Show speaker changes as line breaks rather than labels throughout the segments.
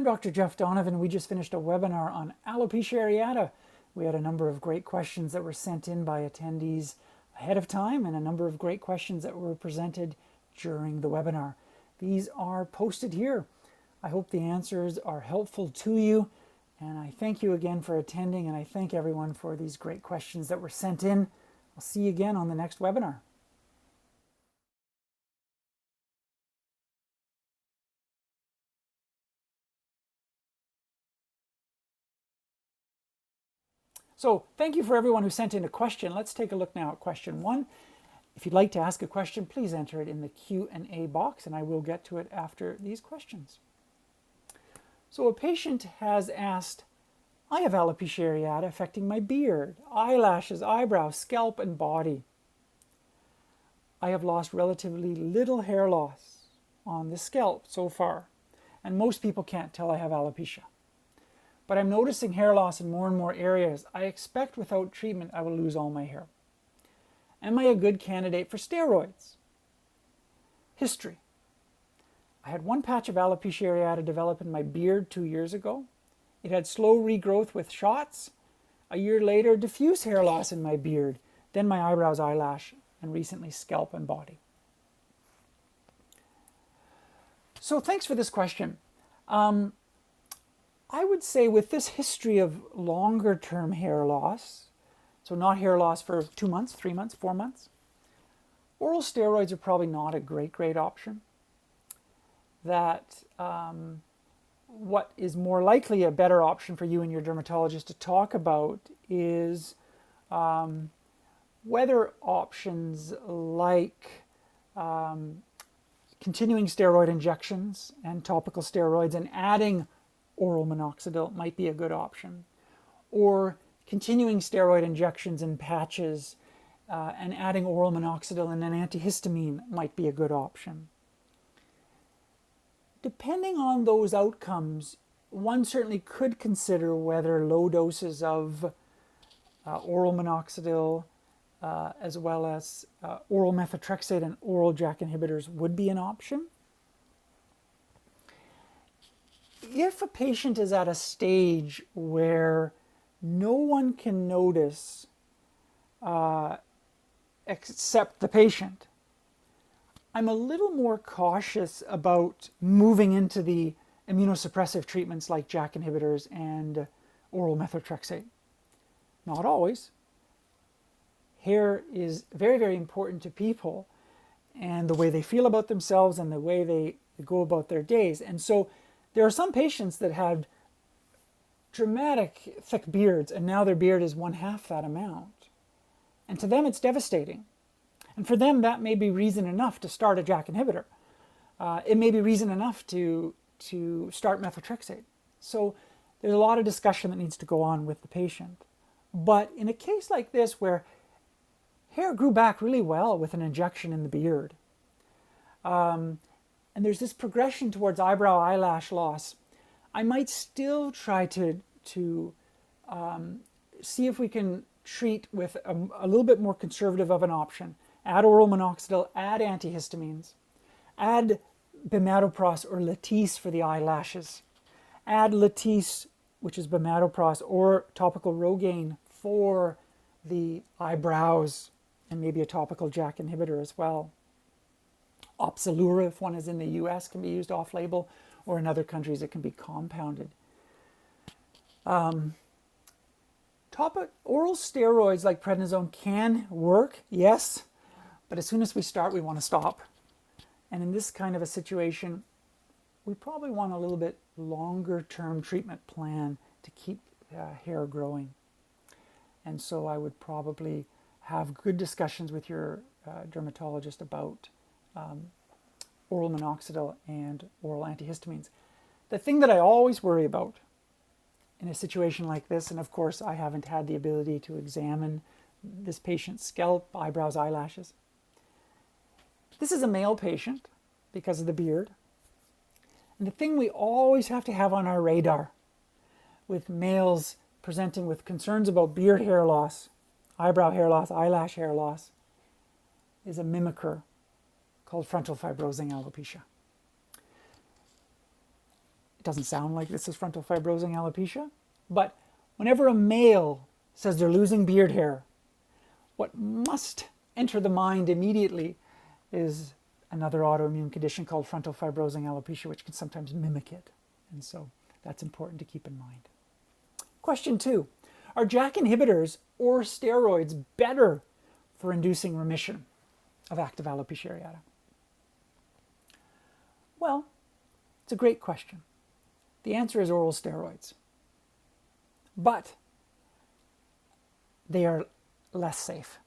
I'm Dr. Jeff Donovan. We just finished a webinar on alopecia areata. We had a number of great questions that were sent in by attendees ahead of time and a number of great questions that were presented during the webinar. These are posted here. I hope the answers are helpful to you, and I thank you again for attending, and I thank everyone for these great questions that were sent in. I'll see you again on the next webinar. So thank you for everyone who sent in a question. Let's take a look now at question 1. If you'd like to ask a question, please enter it in the Q&A box, and I will get to it after these questions. So a patient has asked, I have alopecia areata affecting my beard, eyelashes, eyebrows, scalp, and body. I have lost relatively little hair loss on the scalp so far, and most people can't tell I have alopecia. But I'm noticing hair loss in more and more areas. I expect without treatment I will lose all my hair. Am I a good candidate for steroids? History. I had one patch of alopecia areata develop in my beard 2 years ago. It had slow regrowth with shots. A year later, diffuse hair loss in my beard, then my eyebrows, eyelash, and recently scalp and body. So thanks for this question. I would say with this history of longer term hair loss, so not hair loss for 2 months, 3 months, 4 months, oral steroids are probably not a great option. That what is more likely a better option for you and your dermatologist to talk about is whether options like continuing steroid injections and topical steroids and adding oral minoxidil might be a good option, or continuing steroid injections and patches and adding oral minoxidil and an antihistamine might be a good option. Depending on those outcomes, one certainly could consider whether low doses of oral minoxidil as well as oral methotrexate and oral JAK inhibitors would be an option. If a patient is at a stage where no one can notice except the patient, I'm a little more cautious about moving into the immunosuppressive treatments like JAK inhibitors and oral methotrexate. Not always. Hair is very important to people and the way they feel about themselves and the way they go about their days. And so there are some patients that had dramatic thick beards and now their beard is 1/2 that amount. And to them it's devastating. And for them that may be reason enough to start a JAK inhibitor. It may be reason enough to start methotrexate. So there's a lot of discussion that needs to go on with the patient. But in a case like this where hair grew back really well with an injection in the beard, and there's this progression towards eyebrow eyelash loss, I might still try to see if we can treat with a little bit more conservative of an option. Add oral minoxidil, add antihistamines, add bimatoprost or Latisse for the eyelashes, add Latisse, which is bimatoprost, or topical Rogaine for the eyebrows, and maybe a topical JAK inhibitor as well. Opzelura, if one is in the US, can be used off-label, or in other countries it can be compounded. Oral steroids like prednisone can work, yes, but as soon as we start, we want to stop. And in this kind of a situation, we probably want a little bit longer-term treatment plan to keep hair growing. And so I would probably have good discussions with your dermatologist about oral minoxidil and oral antihistamines. The thing that I always worry about in a situation like this, and of course I haven't had the ability to examine this patient's scalp, eyebrows, eyelashes. This is a male patient because of the beard. And the thing we always have to have on our radar with males presenting with concerns about beard hair loss, eyebrow hair loss, eyelash hair loss, is a mimicker called frontal fibrosing alopecia. It doesn't sound like this is frontal fibrosing alopecia, but whenever a male says they're losing beard hair, what must enter the mind immediately is another autoimmune condition called frontal fibrosing alopecia, which can sometimes mimic it. And so that's important to keep in mind. Question 2. Are JAK inhibitors or steroids better for inducing remission of active alopecia areata? Well, it's a great question. The answer is oral steroids. But they are less safe.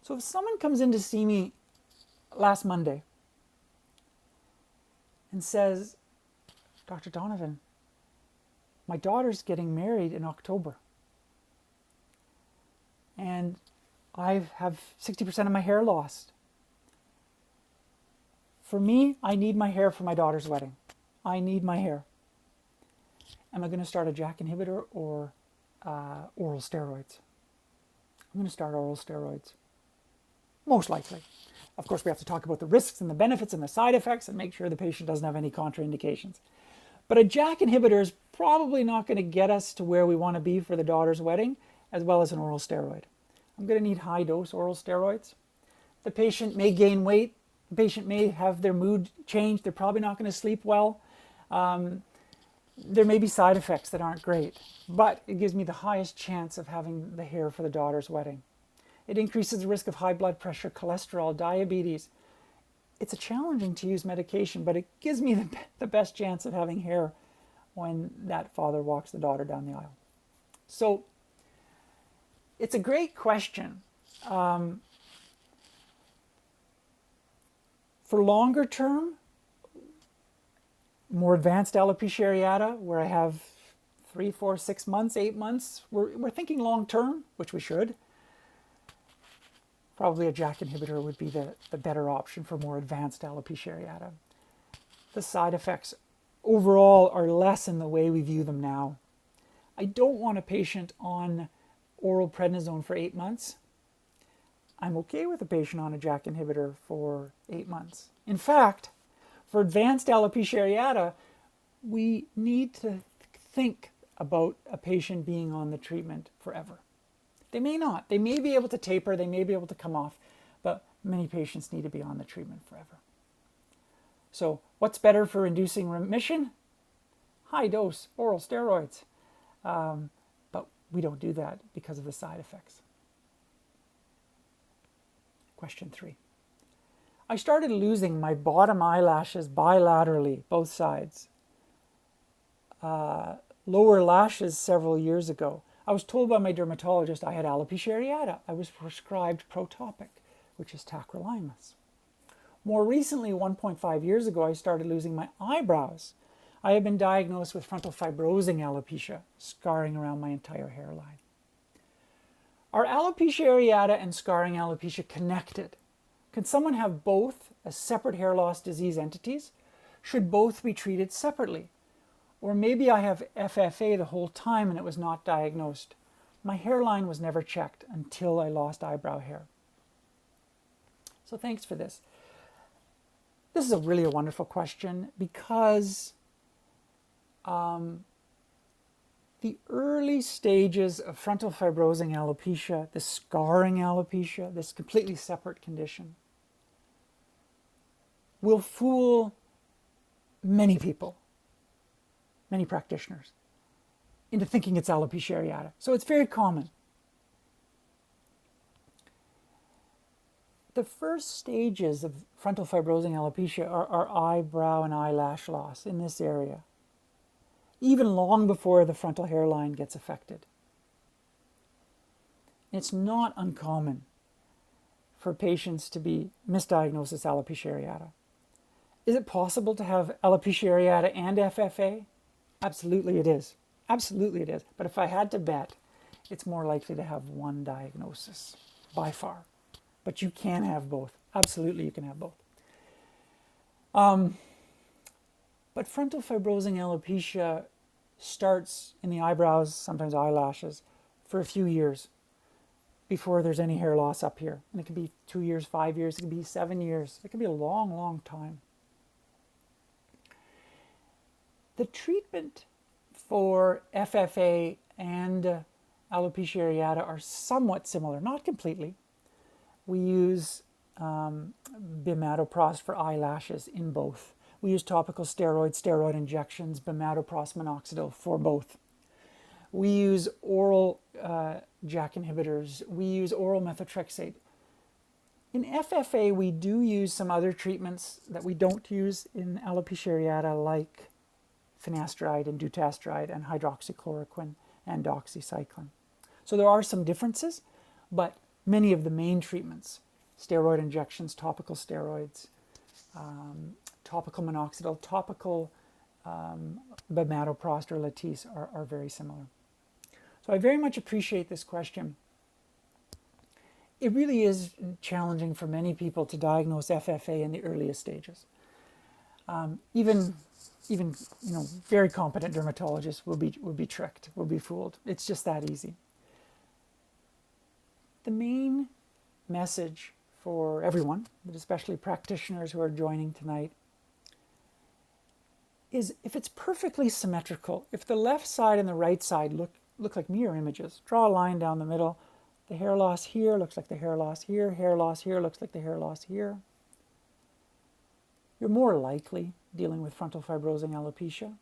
So if someone comes in to see me last Monday and says, Dr. Donovan, my daughter's getting married in October, and I have 60% of my hair lost. For me, I need my hair for my daughter's wedding. I need my hair. Am I going to start a JAK inhibitor or oral steroids? I'm going to start oral steroids. Most likely. Of course, we have to talk about the risks and the benefits and the side effects and make sure the patient doesn't have any contraindications. But a JAK inhibitor is probably not going to get us to where we want to be for the daughter's wedding, as well as an oral steroid. I'm going to need high-dose oral steroids. The patient may gain weight. The patient may have their mood change. They're probably not going to sleep well. There may be side effects that aren't great, but it gives me the highest chance of having the hair for the daughter's wedding. It increases the risk of high blood pressure, cholesterol, diabetes. It's a challenging to use medication, but it gives me the best chance of having hair when that father walks the daughter down the aisle. So it's a great question. For longer term, more advanced alopecia areata, where I have 3, 4, 6 months, 8 months, we're thinking long term, which we should. Probably a JAK inhibitor would be the better option for more advanced alopecia areata. The side effects overall are less in the way we view them now. I don't want a patient on oral prednisone for 8 months. I'm okay with a patient on a JAK inhibitor for 8 months. In fact, for advanced alopecia areata, we need to think about a patient being on the treatment forever. They may not. They may be able to taper, they may be able to come off, but many patients need to be on the treatment forever. So what's better for inducing remission? High dose oral steroids. But we don't do that because of the side effects. Question 3. I started losing my bottom eyelashes bilaterally, both sides. Lower lashes several years ago. I was told by my dermatologist I had alopecia areata. I was prescribed Protopic, which is tacrolimus. More recently, 1.5 years ago, I started losing my eyebrows. I have been diagnosed with frontal fibrosing alopecia, scarring around my entire hairline. Are alopecia areata and scarring alopecia connected? Can someone have both as separate hair loss disease entities? Should both be treated separately? Or maybe I have FFA the whole time and it was not diagnosed. My hairline was never checked until I lost eyebrow hair. So thanks for this. This is really a wonderful question because the early stages of frontal fibrosing alopecia, the scarring alopecia, this completely separate condition, will fool many people, many practitioners, into thinking it's alopecia areata. So it's very common. The first stages of frontal fibrosing alopecia are eyebrow and eyelash loss in this area, even long before the frontal hairline gets affected. It's not uncommon for patients to be misdiagnosed as alopecia areata. Is it possible to have alopecia areata and FFA? Absolutely it is. Absolutely it is. But if I had to bet, it's more likely to have one diagnosis, by far. But you can have both. Absolutely you can have both. But frontal fibrosing alopecia starts in the eyebrows, sometimes eyelashes, for a few years before there's any hair loss up here. And it can be 2 years, 5 years, it can be 7 years. It can be a long, long time. The treatment for FFA and alopecia areata are somewhat similar, not completely. We use bimatoprost for eyelashes in both. We use topical steroids, steroid injections, bimatoprost, minoxidil for both. We use oral JAK inhibitors. We use oral methotrexate. In FFA, we do use some other treatments that we don't use in alopecia areata, like finasteride and dutasteride and hydroxychloroquine and doxycycline. So there are some differences, but many of the main treatments, steroid injections, topical steroids, topical minoxidil, topical bimatoprost or Latisse are very similar. So I very much appreciate this question. It really is challenging for many people to diagnose FFA in the earliest stages. Even very competent dermatologists will be tricked, will be fooled. It's just that easy. The main message for everyone, but especially practitioners who are joining tonight, is if it's perfectly symmetrical, if the left side and the right side look like mirror images, draw a line down the middle. The hair loss here looks like the hair loss here. Hair loss here looks like the hair loss here. You're more likely dealing with frontal fibrosing alopecia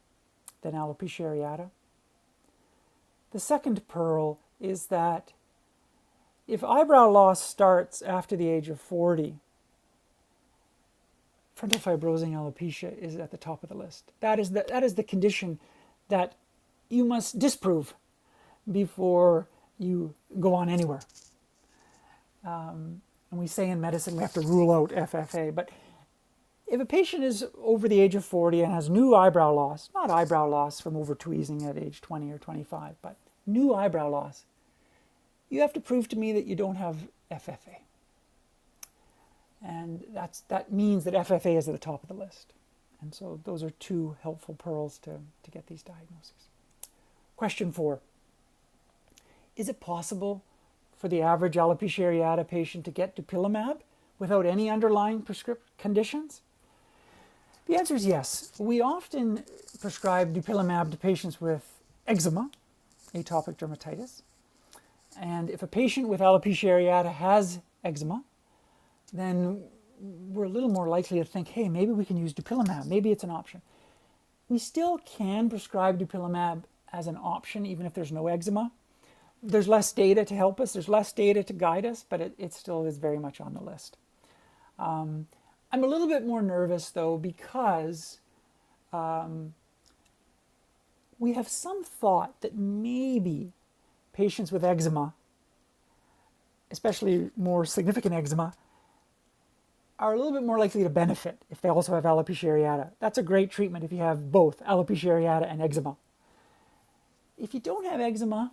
than alopecia areata. The second pearl is that if eyebrow loss starts after the age of 40, frontal fibrosing alopecia is at the top of the list. That is the condition that you must disprove before you go on anywhere. And we say in medicine we have to rule out FFA, but if a patient is over the age of 40 and has new eyebrow loss, not eyebrow loss from over-tweezing at age 20 or 25, but new eyebrow loss, you have to prove to me that you don't have FFA. And that means that FFA is at the top of the list. And so those are two helpful pearls to get these diagnoses. Question 4. Is it possible for the average alopecia areata patient to get dupilumab without any underlying conditions? The answer is yes. We often prescribe dupilumab to patients with eczema, atopic dermatitis. And if a patient with alopecia areata has eczema, then we're a little more likely to think, hey, maybe we can use dupilumab. Maybe it's an option. We still can prescribe dupilumab as an option, even if there's no eczema. There's less data to help us. There's less data to guide us, but it still is very much on the list. I'm a little bit more nervous, though, because we have some thought that maybe patients with eczema, especially more significant eczema, are a little bit more likely to benefit if they also have alopecia areata. That's a great treatment if you have both alopecia areata and eczema. If you don't have eczema,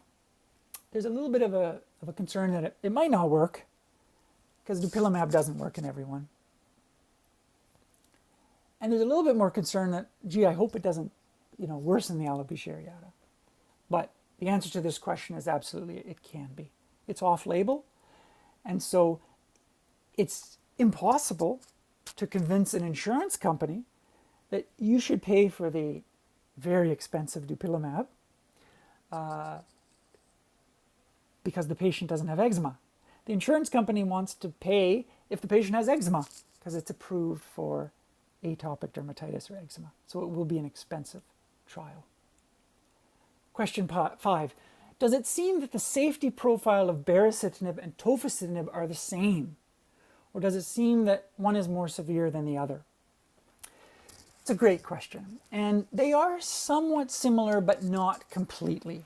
there's a little bit of a concern that it might not work, because dupilumab doesn't work in everyone. And there's a little bit more concern that, gee, I hope it doesn't, worsen the alopecia areata. But the answer to this question is absolutely it can be. It's off-label, and so it's impossible to convince an insurance company that you should pay for the very expensive dupilumab because the patient doesn't have eczema. The insurance company wants to pay if the patient has eczema because it's approved for atopic dermatitis or eczema. So it will be an expensive trial. Question 5. Does it seem that the safety profile of baricitinib and tofacitinib are the same? Or does it seem that one is more severe than the other? It's a great question. And they are somewhat similar, but not completely.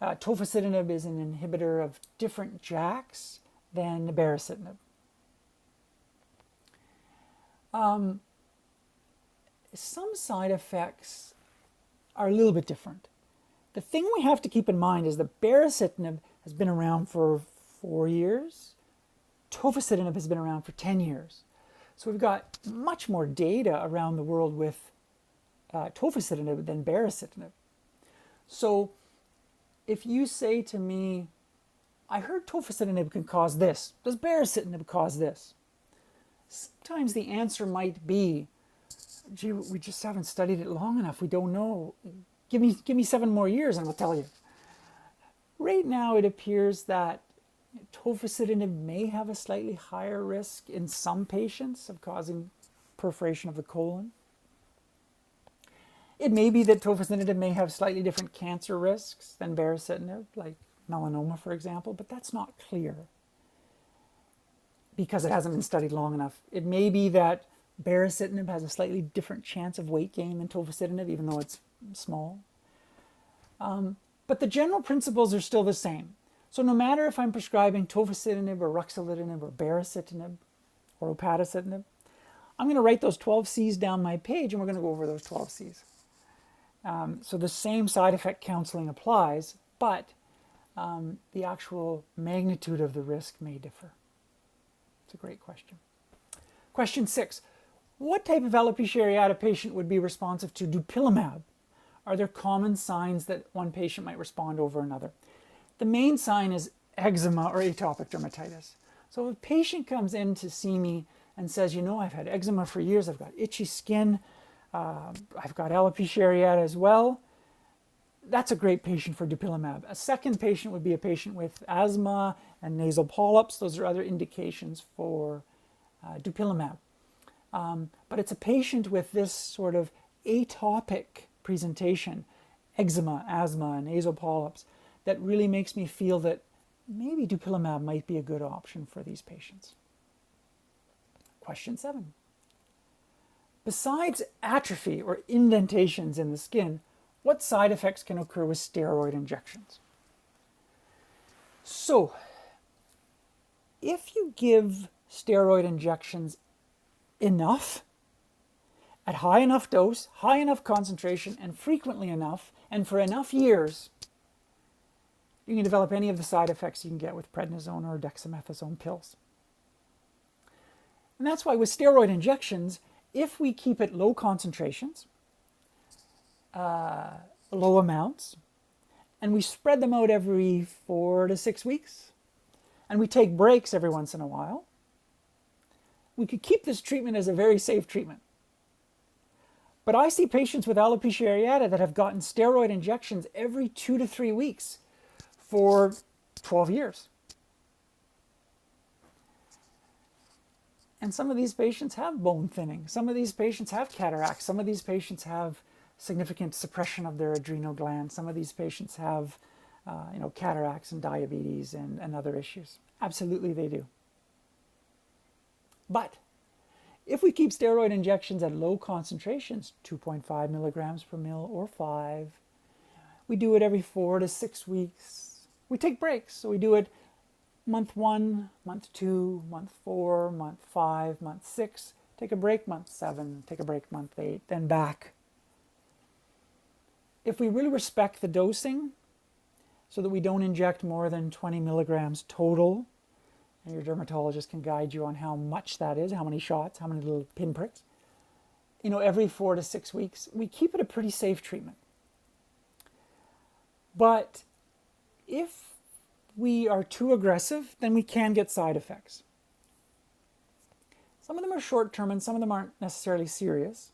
Tofacitinib is an inhibitor of different JAKs than baricitinib. Some side effects are a little bit different. The thing we have to keep in mind is that baricitinib has been around for 4 years. Tofacitinib has been around for 10 years. So we've got much more data around the world with tofacitinib than baricitinib. So if you say to me, I heard tofacitinib can cause this, does baricitinib cause this? Sometimes the answer might be, Gee, we just haven't studied it long enough. We don't know. Give me 7 more years and we'll tell you. Right now, it appears that tofacitinib may have a slightly higher risk in some patients of causing perforation of the colon. It may be that tofacitinib may have slightly different cancer risks than baricitinib, like melanoma, for example, but that's not clear because it hasn't been studied long enough. It may be that baricitinib has a slightly different chance of weight gain than tofacitinib, even though it's small. But the general principles are still the same. So no matter if I'm prescribing tofacitinib or ruxolitinib or baricitinib or upadacitinib, I'm going to write those 12 C's down my page and we're going to go over those 12 C's. So the same side effect counseling applies, but the actual magnitude of the risk may differ. It's a great question. Question 6. What type of alopecia areata patient would be responsive to dupilumab? Are there common signs that one patient might respond over another? The main sign is eczema or atopic dermatitis. So if a patient comes in to see me and says, you know, I've had eczema for years, I've got itchy skin, I've got alopecia areata as well, that's a great patient for dupilumab. A second patient would be a patient with asthma and nasal polyps. Those are other indications for dupilumab. But it's a patient with this sort of atopic presentation, eczema, asthma, and nasal polyps, that really makes me feel that maybe dupilumab might be a good option for these patients. Question 7. Besides atrophy or indentations in the skin, what side effects can occur with steroid injections? So, if you give steroid injections enough, at high enough dose, high enough concentration, and frequently enough, and for enough years, you can develop any of the side effects you can get with prednisone or dexamethasone pills. And that's why with steroid injections, if we keep it low concentrations, low amounts, and we spread them out every 4 to 6 weeks, and we take breaks every once in a while, we could keep this treatment as a very safe treatment. But I see patients with alopecia areata that have gotten steroid injections every 2 to 3 weeks for 12 years. And some of these patients have bone thinning. Some of these patients have cataracts. Some of these patients have significant suppression of their adrenal glands. Some of these patients have cataracts and diabetes and other issues. Absolutely they do. But if we keep steroid injections at low concentrations, 2.5 milligrams per mil or 5, we do it every 4 to 6 weeks. We take breaks. So we do it month 1, month 2, month 4, month 5, month 6, take a break month 7, take a break month 8, then back. If we really respect the dosing so that we don't inject more than 20 milligrams total, and your dermatologist can guide you on how much that is, how many shots, how many little pinpricks, every 4 to 6 weeks, we keep it a pretty safe treatment. But if we are too aggressive, then we can get side effects. Some of them are short-term and some of them aren't necessarily serious.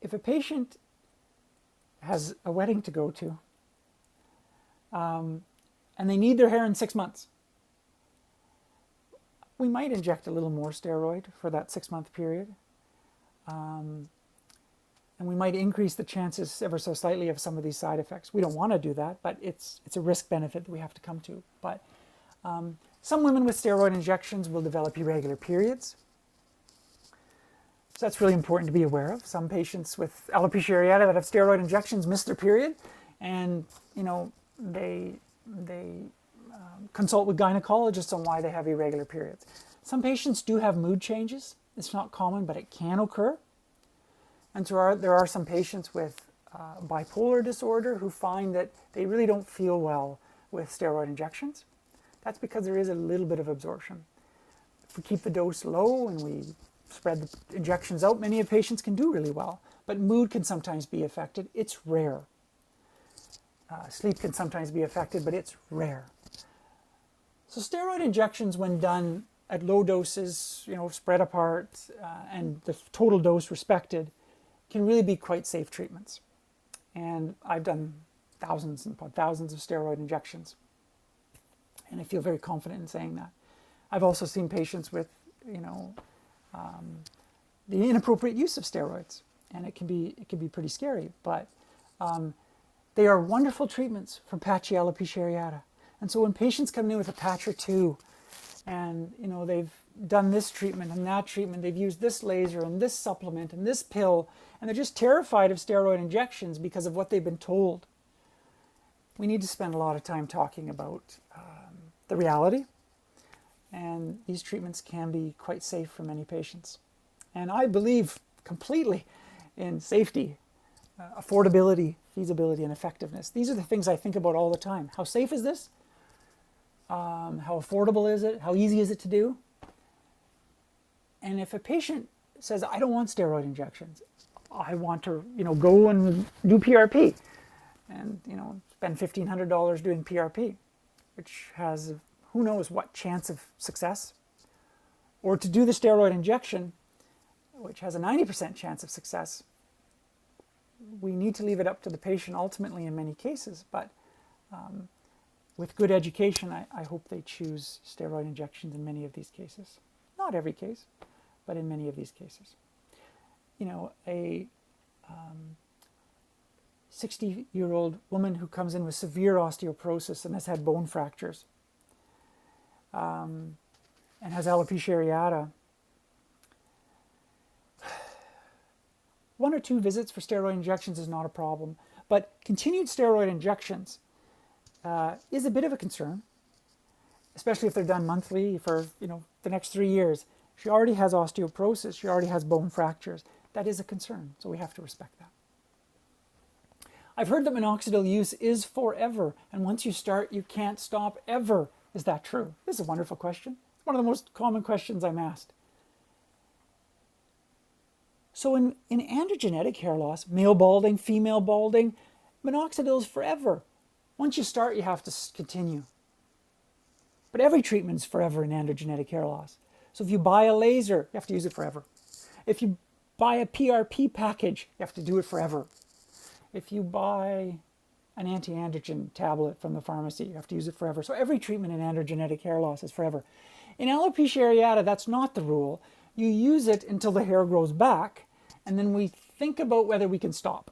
If a patient has a wedding to go to, and they need their hair in 6 months, we might inject a little more steroid for that 6-month period. And we might increase the chances ever so slightly of some of these side effects. We don't want to do that, but it's a risk-benefit that we have to come to. But some women with steroid injections will develop irregular periods. So that's really important to be aware of. Some patients with alopecia areata that have steroid injections miss their period, and they consult with gynecologists on why they have irregular periods. Some patients do have mood changes. It's not common, but it can occur. And so there are some patients with bipolar disorder who find that they really don't feel well with steroid injections. That's because there is a little bit of absorption. If we keep the dose low and we spread the injections out, many of patients can do really well. But mood can sometimes be affected. It's rare. Sleep can sometimes be affected, but it's rare. So steroid injections, when done at low doses, spread apart, and the total dose respected, can really be quite safe treatments. And I've done thousands and thousands of steroid injections, and I feel very confident in saying that. I've also seen patients with, the inappropriate use of steroids, and it can be pretty scary. But they are wonderful treatments for patchy alopecia areata. And so when patients come in with a patch or two, and they've done this treatment and that treatment, they've used this laser and this supplement and this pill, and they're just terrified of steroid injections because of what they've been told, we need to spend a lot of time talking about the reality. And these treatments can be quite safe for many patients. And I believe completely in safety, affordability, feasibility, and effectiveness. These are the things I think about all the time. How safe is this? How affordable is it? How easy is it to do? And if a patient says, I don't want steroid injections, I want to, go and do PRP and, spend $1,500 doing PRP, which has who knows what chance of success, or to do the steroid injection, which has a 90% chance of success. We need to leave it up to the patient ultimately in many cases, but with good education, I hope they choose steroid injections in many of these cases. Not every case, but in many of these cases. A 60-year-old woman who comes in with severe osteoporosis and has had bone fractures and has alopecia areata, 1 or 2 visits for steroid injections is not a problem, but continued steroid injections is a bit of a concern, especially if they're done monthly for the next 3 years. She already has osteoporosis. She already has bone fractures. That is a concern, so we have to respect that. I've heard that minoxidil use is forever, and once you start, you can't stop ever. Is that true? This is a wonderful question. It's one of the most common questions I'm asked. So in androgenetic hair loss, male balding, female balding, minoxidil is forever. Once you start, you have to continue. But every treatment is forever in androgenetic hair loss. So if you buy a laser, you have to use it forever. If you buy a PRP package, you have to do it forever. If you buy an anti-androgen tablet from the pharmacy, you have to use it forever. So every treatment in androgenetic hair loss is forever. In alopecia areata, that's not the rule. You use it until the hair grows back, and then we think about whether we can stop.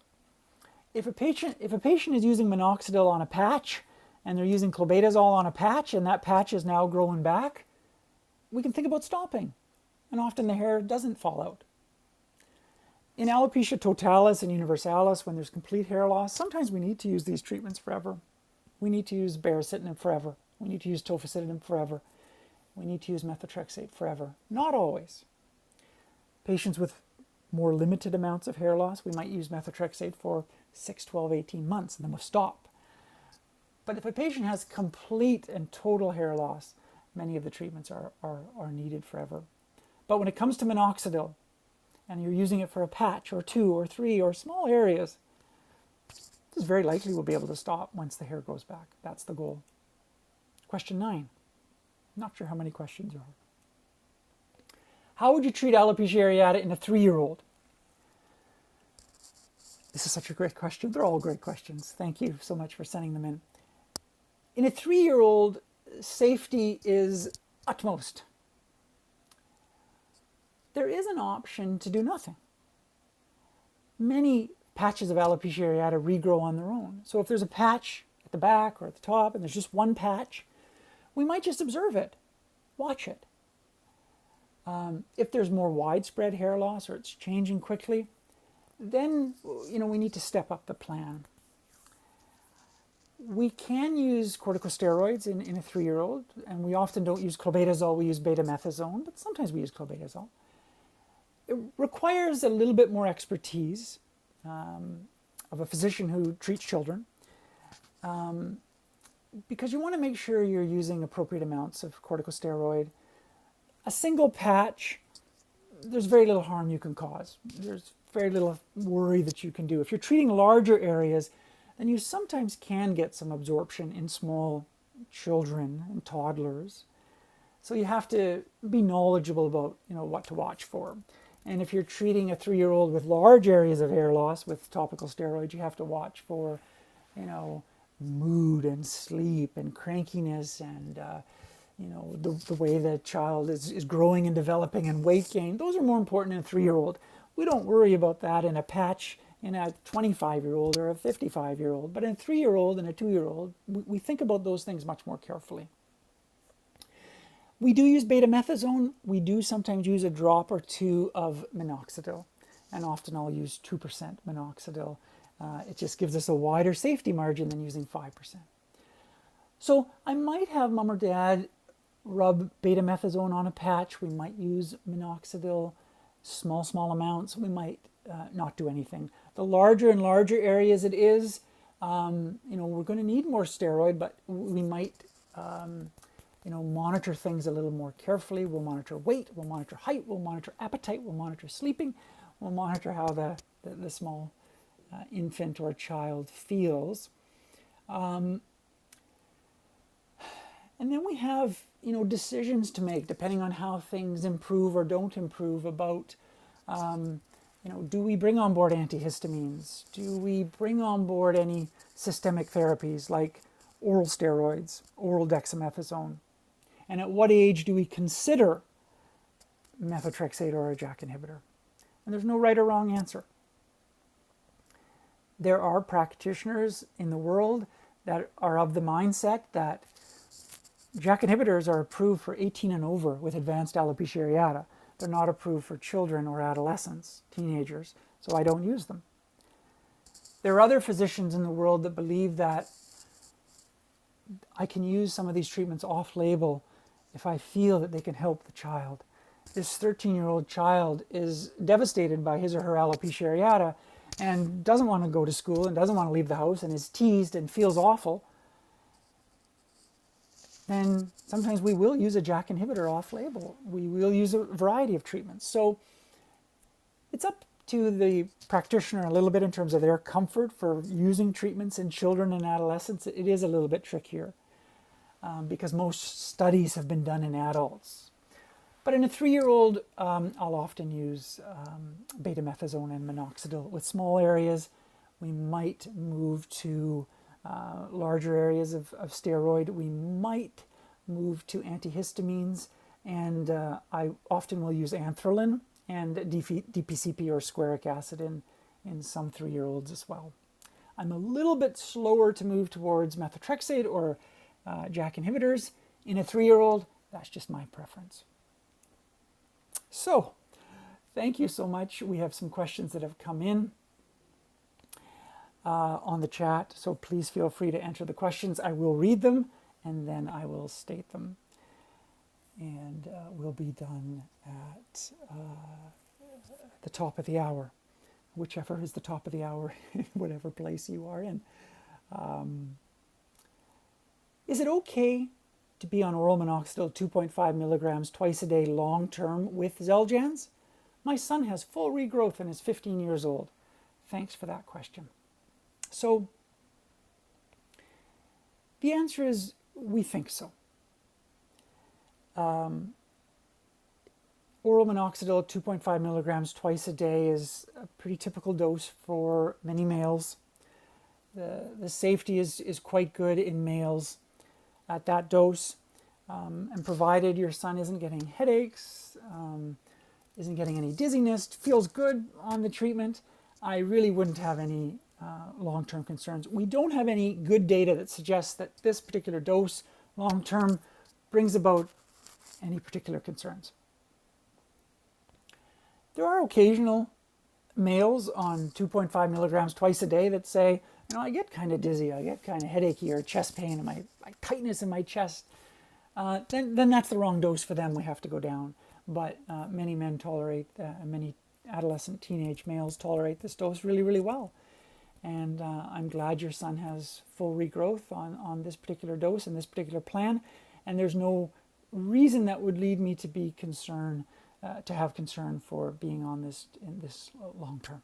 If a patient is using minoxidil on a patch, and they're using clobetasol on a patch, and that patch is now growing back, we can think about stopping. And often the hair doesn't fall out. In alopecia totalis and universalis, when there's complete hair loss, sometimes we need to use these treatments forever. We need to use baricitinib forever. We need to use tofacitinib forever. We need to use methotrexate forever. Not always. Patients with more limited amounts of hair loss, we might use methotrexate for 6, 12, 18 months, and then we'll stop. But if a patient has complete and total hair loss, many of the treatments are needed forever. But when it comes to minoxidil, and you're using it for a patch or 2 or 3 or small areas, this very likely will be able to stop once the hair grows back. That's the goal. Question 9. Not sure how many questions there are. How would you treat alopecia areata in a 3-year-old? This is such a great question. They're all great questions. Thank you so much for sending them in. In a 3-year-old, safety is utmost. There is an option to do nothing. Many patches of alopecia areata regrow on their own. So if there's a patch at the back or at the top and there's just one patch, we might just observe it, watch it. If there's more widespread hair loss or it's changing quickly, then we need to step up the plan. We can use corticosteroids in a 3-year-old, and we often don't use clobetasol, we use betamethasone, but sometimes we use clobetasol. It requires a little bit more expertise of a physician who treats children, because you want to make sure you're using appropriate amounts of corticosteroid. A single patch, there's very little harm you can cause. There's very little worry that you can do. If you're treating larger areas, then you sometimes can get some absorption in small children and toddlers. So you have to be knowledgeable about, what to watch for. And if you're treating a 3-year-old with large areas of hair loss with topical steroids, you have to watch for, mood and sleep and crankiness and, the way the child is growing and developing and weight gain. Those are more important in a 3-year-old. We don't worry about that in a patch in a 25-year-old or a 55-year-old. But in a 3-year-old and a 2-year-old, we think about those things much more carefully. We do use betamethasone. We do sometimes use a drop or two of minoxidil. And often I'll use 2% minoxidil. It just gives us a wider safety margin than using 5%. So I might have mom or dad rub betamethasone on a patch. We might use minoxidil, small amounts. We might not do anything. The larger and larger areas it is, we're going to need more steroid, but we might, monitor things a little more carefully. We'll monitor weight, we'll monitor height, we'll monitor appetite, we'll monitor sleeping, we'll monitor how the small infant or child feels. And then we have, decisions to make depending on how things improve or don't improve about, do we bring on board antihistamines? Do we bring on board any systemic therapies like oral steroids, oral dexamethasone? And at what age do we consider methotrexate or a JAK inhibitor? And there's no right or wrong answer. There are practitioners in the world that are of the mindset that JAK inhibitors are approved for 18 and over with advanced alopecia areata. They're not approved for children or adolescents, teenagers, so I don't use them. There are other physicians in the world that believe that I can use some of these treatments off-label if I feel that they can help the child. This 13-year-old child is devastated by his or her alopecia areata and doesn't want to go to school and doesn't want to leave the house and is teased and feels awful. Then sometimes we will use a JAK inhibitor off-label. We will use a variety of treatments. So it's up to the practitioner a little bit in terms of their comfort for using treatments in children and adolescents. It is a little bit trickier because most studies have been done in adults. But in a 3-year-old, I'll often use betamethasone and minoxidil. With small areas, we might move to larger areas of steroid. We might move to antihistamines, and I often will use anthralin and DPCP or squaric acid in some 3-year-olds as well. I'm a little bit slower to move towards methotrexate or JAK inhibitors. In a 3-year-old, that's just my preference. So, thank you so much. We have some questions that have come in on the chat, so please feel free to enter the questions. I will read them and then I will state them. And we'll be done at the top of the hour, whichever is the top of the hour, whatever place you are in. Is it okay to be on oral minoxidil 2.5 milligrams twice a day long-term with Xeljanz? My son has full regrowth and is 15 years old. Thanks for that question. So the answer is we think so. Oral minoxidil 2.5 milligrams twice a day is a pretty typical dose for many males. The safety is quite good in males at that dose, and provided your son isn't getting headaches, isn't getting any dizziness, feels good on the treatment, I really wouldn't have any long-term concerns. We don't have any good data that suggests that this particular dose long-term brings about any particular concerns. There are occasional males on 2.5 milligrams twice a day that say, I get kind of dizzy, I get kind of headachy or chest pain, and my tightness in my chest. Then that's the wrong dose for them. We have to go down. But many men tolerate, many adolescent teenage males tolerate this dose really, really well. And I'm glad your son has full regrowth on this particular dose and this particular plan. And there's no reason that would lead me to be concerned, to have concern for being on this in this long term.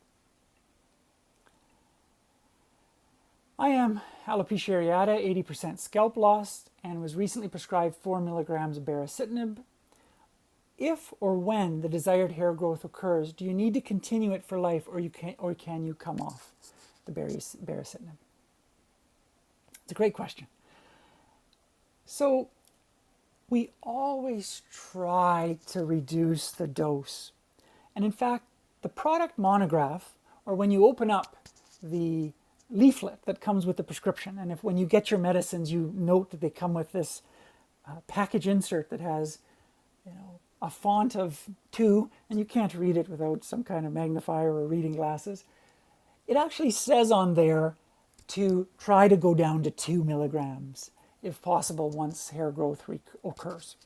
I am alopecia areata, 80% scalp loss, and was recently prescribed 4 milligrams of baricitinib. If or when the desired hair growth occurs, do you need to continue it for life, or can you come off the baricitinib? It's a great question. So we always try to reduce the dose. And in fact, the product monograph, or when you open up the leaflet that comes with the prescription, and when you get your medicines, you note that they come with this package insert that has, a font of 2, and you can't read it without some kind of magnifier or reading glasses. It actually says on there to try to go down to 2 milligrams, if possible, once hair growth occurs.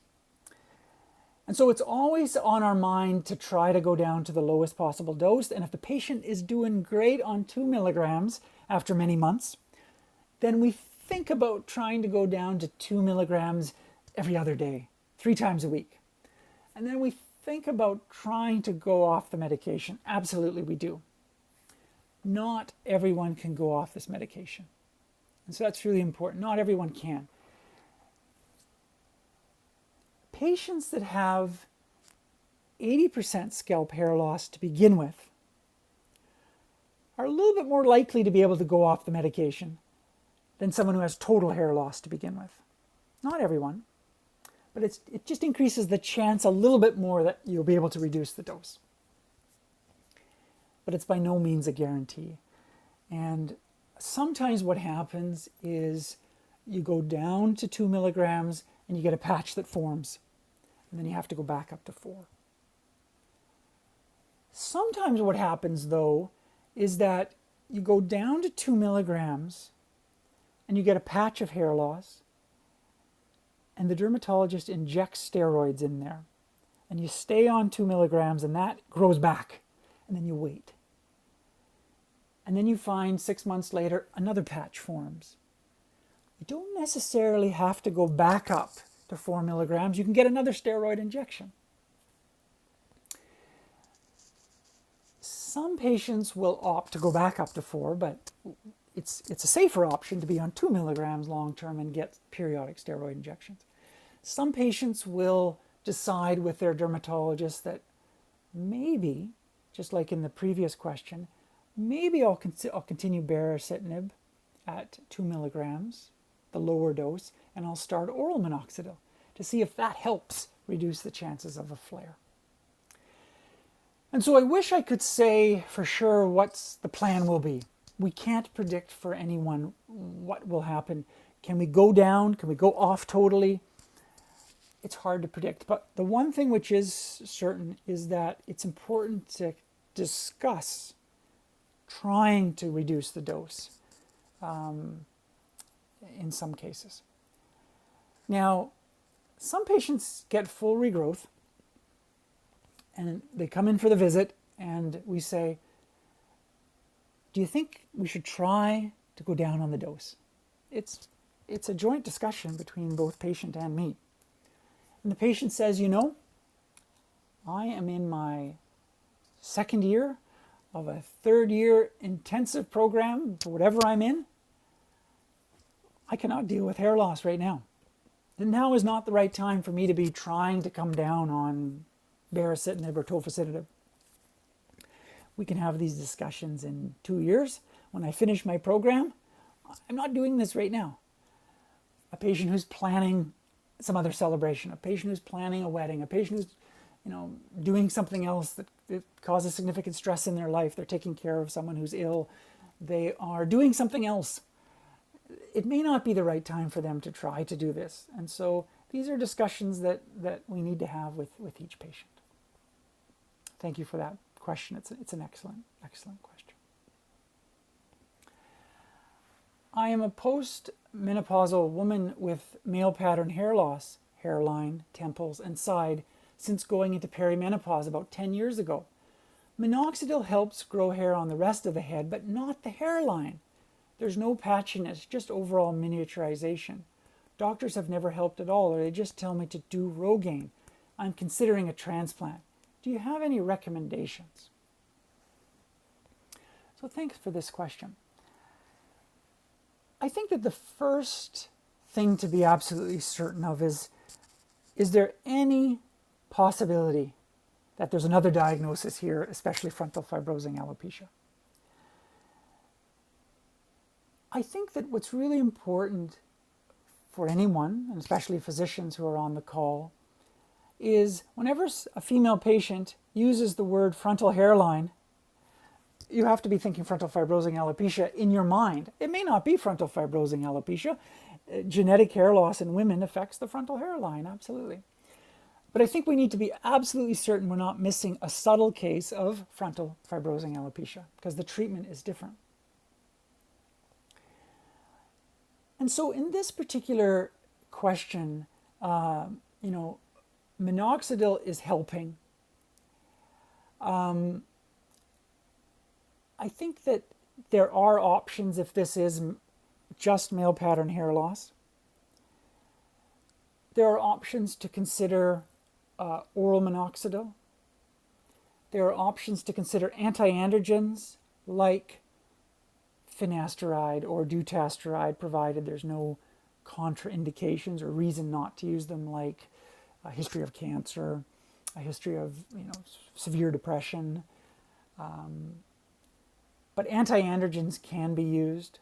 And so it's always on our mind to try to go down to the lowest possible dose. And if the patient is doing great on 2 milligrams after many months, then we think about trying to go down to 2 milligrams every other day, 3 times a week. And then we think about trying to go off the medication. Absolutely, we do. Not everyone can go off this medication. And so that's really important. Not everyone can. Patients that have 80% scalp hair loss to begin with are a little bit more likely to be able to go off the medication than someone who has total hair loss to begin with. Not everyone, but it just increases the chance a little bit more that you'll be able to reduce the dose. But it's by no means a guarantee. And sometimes what happens is you go down to 2 milligrams and you get a patch that forms. And then you have to go back up to 4. Sometimes what happens, though, is that you go down to 2 milligrams and you get a patch of hair loss, and the dermatologist injects steroids in there. And you stay on 2 milligrams and that grows back. And then you wait. And then you find 6 months later, another patch forms. You don't necessarily have to go back up to 4 milligrams. You can get another steroid injection. Some patients will opt to go back up to 4, but it's a safer option to be on 2 milligrams long-term and get periodic steroid injections. Some patients will decide with their dermatologist that maybe, just like in the previous question, maybe I'll continue baricitinib at 2 milligrams, the lower dose, and I'll start oral minoxidil to see if that helps reduce the chances of a flare. And so I wish I could say for sure what the plan will be. We can't predict for anyone what will happen. Can we go down? Can we go off totally? It's hard to predict. But the one thing which is certain is that it's important to discuss trying to reduce the dose in some cases. Now, some patients get full regrowth and they come in for the visit and we say, do you think we should try to go down on the dose? It's a joint discussion between both patient and me. And the patient says, I am in my 2nd year of a 3rd year intensive program for whatever I'm in. I cannot deal with hair loss right now. And now is not the right time for me to be trying to come down on baricitinib or tofacitinib. We can have these discussions in 2 years when I finish my program. I'm not doing this right now. A patient who's planning some other celebration, a patient who's planning a wedding, a patient who's doing something else that causes significant stress in their life. They're taking care of someone who's ill. They are doing something else. It may not be the right time for them to try to do this. And so these are discussions that we need to have with each patient. Thank you for that question. It's an excellent question. I am a post-menopausal woman with male pattern hair loss, hairline, temples, and side since going into perimenopause about 10 years ago. Minoxidil helps grow hair on the rest of the head, but not the hairline. There's no patchiness, just overall miniaturization. Doctors have never helped at all, or they just tell me to do Rogaine. I'm considering a transplant. Do you have any recommendations? So thanks for this question. I think that the first thing to be absolutely certain of is there any possibility that there's another diagnosis here, especially frontal fibrosing alopecia? I think that what's really important for anyone, and especially physicians who are on the call, is whenever a female patient uses the word frontal hairline, you have to be thinking frontal fibrosing alopecia in your mind. It may not be frontal fibrosing alopecia. Genetic hair loss in women affects the frontal hairline, absolutely. But I think we need to be absolutely certain we're not missing a subtle case of frontal fibrosing alopecia, because the treatment is different. And so in this particular question, minoxidil is helping. I think that there are options if this is just male pattern hair loss. There are options to consider oral minoxidil. There are options to consider anti-androgens like finasteride or dutasteride, provided there's no contraindications or reason not to use them, like a history of cancer, a history of severe depression. But anti-androgens can be used.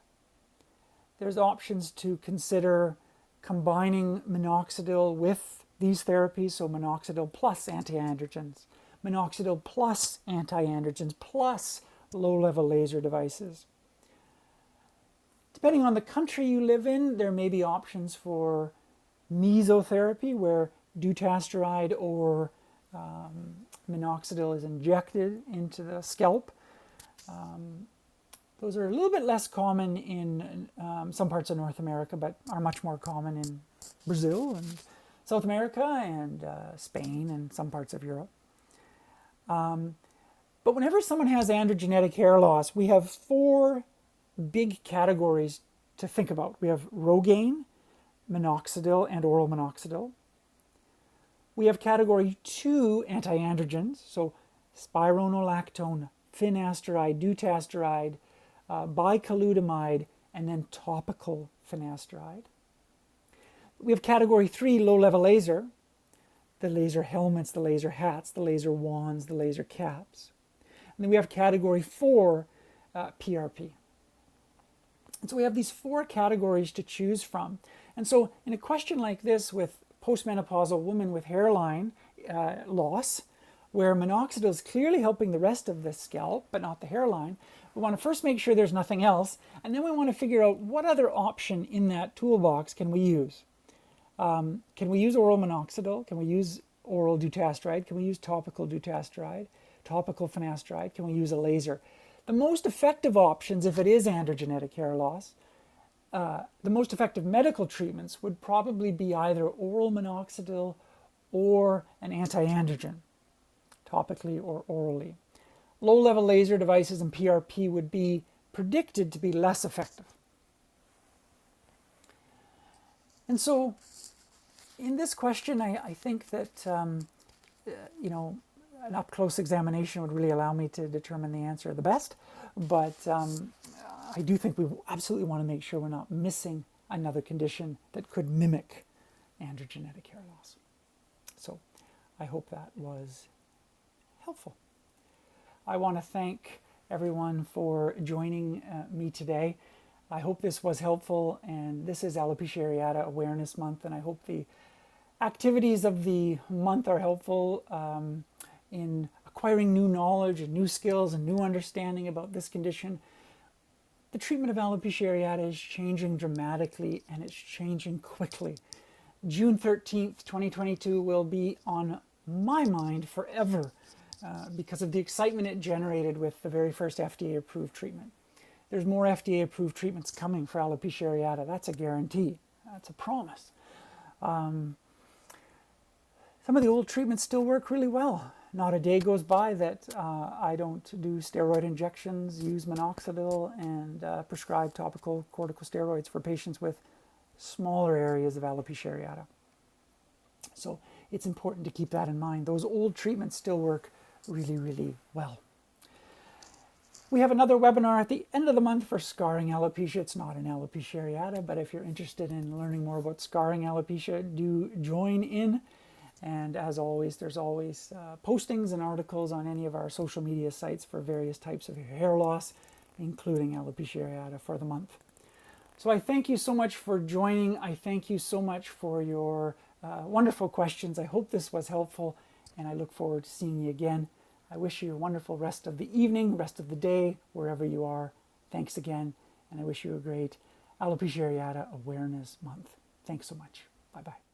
There's options to consider combining minoxidil with these therapies, so minoxidil plus anti-androgens, minoxidil plus anti-androgens plus low-level laser devices. Depending on the country you live in, there may be options for mesotherapy, where dutasteride or minoxidil is injected into the scalp. Those are a little bit less common in some parts of North America, but are much more common in Brazil and South America and Spain and some parts of Europe. But whenever someone has androgenetic hair loss, we have 4 big categories to think about. We have Rogaine, minoxidil, and oral minoxidil. We have category 2 anti-androgens, so spironolactone, finasteride, dutasteride, bicalutamide, and then topical finasteride. We have category 3 low-level laser, the laser helmets, the laser hats, the laser wands, the laser caps. And then we have category 4 PRP. And so we have these 4 categories to choose from. And so in a question like this with postmenopausal woman with hairline loss, where minoxidil is clearly helping the rest of the scalp, but not the hairline, we want to first make sure there's nothing else, and then we want to figure out what other option in that toolbox can we use. Can we use oral minoxidil? Can we use oral dutasteride? Can we use topical dutasteride, topical finasteride? Can we use a laser? The most effective options, if it is androgenetic hair loss, the most effective medical treatments would probably be either oral minoxidil or an anti-androgen, topically or orally. Low-level laser devices and PRP would be predicted to be less effective. And so in this question, I think that, an up-close examination would really allow me to determine the answer the best. But I do think we absolutely want to make sure we're not missing another condition that could mimic androgenetic hair loss. So I hope that was helpful. I want to thank everyone for joining me today. I hope this was helpful, and this is Alopecia Areata Awareness Month, and I hope the activities of the month are helpful in acquiring new knowledge and new skills and new understanding about this condition. The treatment of alopecia areata is changing dramatically, and it's changing quickly. June 13th, 2022 will be on my mind forever because of the excitement it generated with the very first FDA-approved treatment. There's more FDA-approved treatments coming for alopecia areata. That's a guarantee. That's a promise. Some of the old treatments still work really well. Not a day goes by that I don't do steroid injections, use minoxidil, and prescribe topical corticosteroids for patients with smaller areas of alopecia areata. So it's important to keep that in mind. Those old treatments still work really, really well. We have another webinar at the end of the month for scarring alopecia. It's not an alopecia areata, but if you're interested in learning more about scarring alopecia, do join in. And as always, there's always postings and articles on any of our social media sites for various types of hair loss, including alopecia areata for the month. So I thank you so much for joining. I thank you so much for your wonderful questions. I hope this was helpful, and I look forward to seeing you again. I wish you a wonderful rest of the evening, rest of the day, wherever you are. Thanks again, and I wish you a great Alopecia Areata Awareness Month. Thanks so much. Bye-bye.